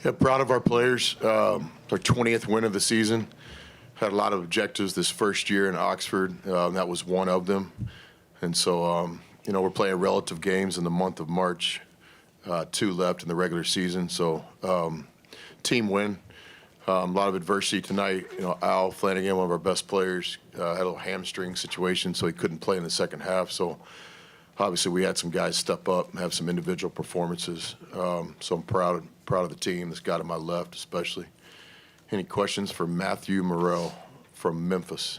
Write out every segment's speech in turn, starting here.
Yeah, proud of our players. Our 20th win of the season. Had a lot of objectives this first year in Oxford. That was one of them. And so, we're playing relative games in the month of March. 2 left in the regular season. So, team win. A lot of adversity tonight. Al Flanagan, one of our best players, had a little hamstring situation, so he couldn't play in the second half. So, obviously, we had some guys step up and have some individual performances. So I'm proud of the team. This guy to my left, especially. Any questions for Matthew Murrell from Memphis?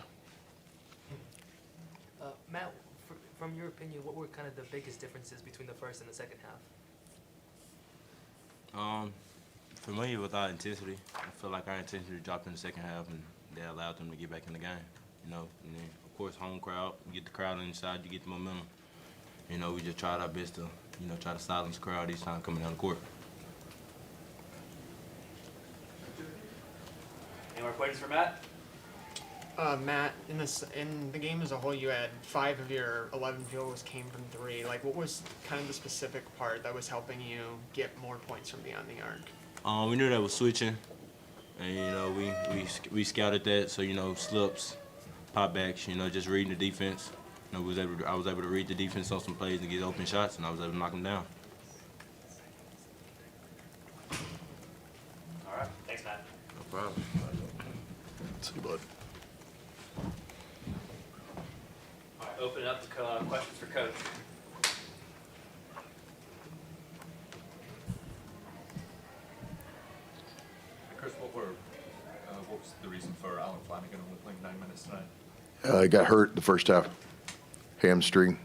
Matt, from your opinion, what were kind of the biggest differences between the first and the second half? For me, with our intensity, I feel like our intensity dropped in the second half, and they allowed them to get back in the game. And then, of course, home crowd. You get the crowd on your side, you get the momentum. We just tried our best to, try to silence the crowd each time coming down the court. Any more questions for Matt? Matt, in the game as a whole, you had 5 of your 11 field goals came from 3. Like, what was kind of the specific part that was helping you get more points from beyond the arc? We knew that was switching, and we scouted that. So slips, pop backs, just reading the defense. I was able to read the defense on some plays and get open shots, and I was able to knock them down. All right, thanks, Matt. No problem. Let's see, bud. All right, open it up to questions for Coach. Chris, what was the reason for Alan Flanagan only playing 9 minutes tonight? He got hurt the first half. Hamstring.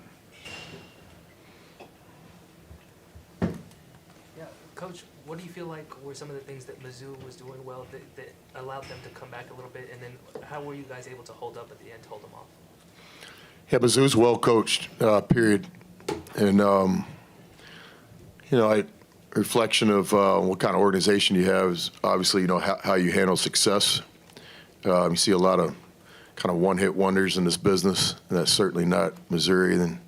Yeah, Coach, what do you feel like were some of the things that Mizzou was doing well that allowed them to come back a little bit, and then how were you guys able to hold up at the end, hold them off? Yeah, Mizzou's well coached, period. And, a reflection of what kind of organization you have is obviously, how you handle success. You see a lot of kind of one-hit wonders in this business, and that's certainly not Missouri. And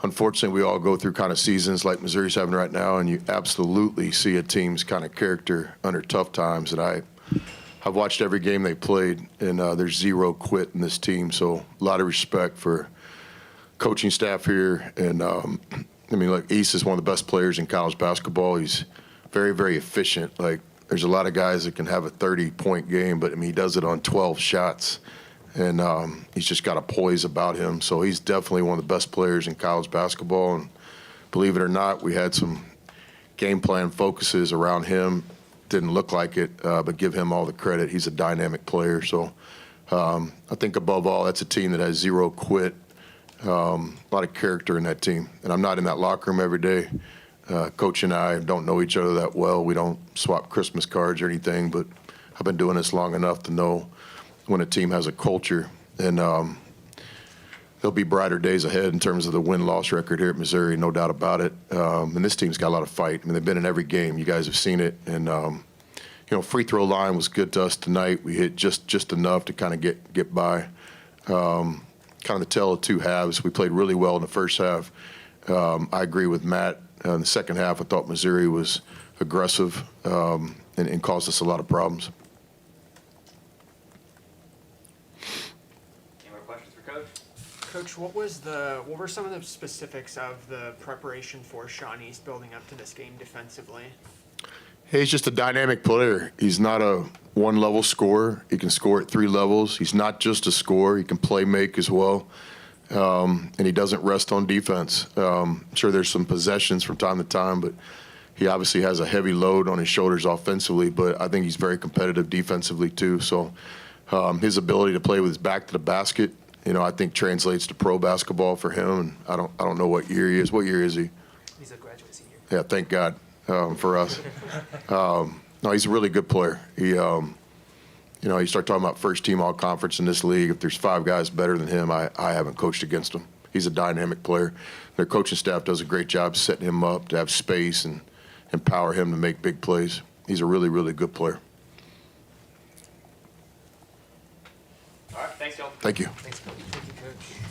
unfortunately, we all go through kind of seasons like Missouri's having right now, and you absolutely see a team's kind of character under tough times. And I've watched every game they played, and there's zero quit in this team. So a lot of respect for coaching staff here. And, look, East is one of the best players in college basketball. He's very, very efficient. Like, there's a lot of guys that can have a 30-point game, but, he does it on 12 shots. And he's just got a poise about him. So he's definitely one of the best players in college basketball. And believe it or not, we had some game plan focuses around him. Didn't look like it, but give him all the credit. He's a dynamic player. So I think above all, that's a team that has zero quit, a lot of character in that team. And I'm not in that locker room every day. Coach and I don't know each other that well. We don't swap Christmas cards or anything, but I've been doing this long enough to know when a team has a culture. And there'll be brighter days ahead in terms of the win-loss record here at Missouri, no doubt about it. And this team's got a lot of fight. They've been in every game. You guys have seen it. And, free throw line was good to us tonight. We hit just enough to kind of get by. Kind of the tale of 2 halves. We played really well in the first half. I agree with Matt. In the second half, I thought Missouri was aggressive and caused us a lot of problems. Coach, what were some of the specifics of the preparation for Sean East building up to this game defensively? Hey, he's just a dynamic player. He's not a one-level scorer. He can score at 3 levels. He's not just a scorer. He can play make as well. And he doesn't rest on defense. I'm sure there's some possessions from time to time, but he obviously has a heavy load on his shoulders offensively, but I think he's very competitive defensively too. So his ability to play with his back to the basket, I think translates to pro basketball for him. And I don't know what year he is. What year is he? He's a graduate senior. Yeah, thank God for us. No, he's a really good player. He, you start talking about first team all conference in this league. If there's 5 guys better than him, I haven't coached against him. He's a dynamic player. Their coaching staff does a great job setting him up to have space and empower him to make big plays. He's a really, really good player. All right, thanks, y'all. Thank you. Thanks, Coach. Thank you, Coach.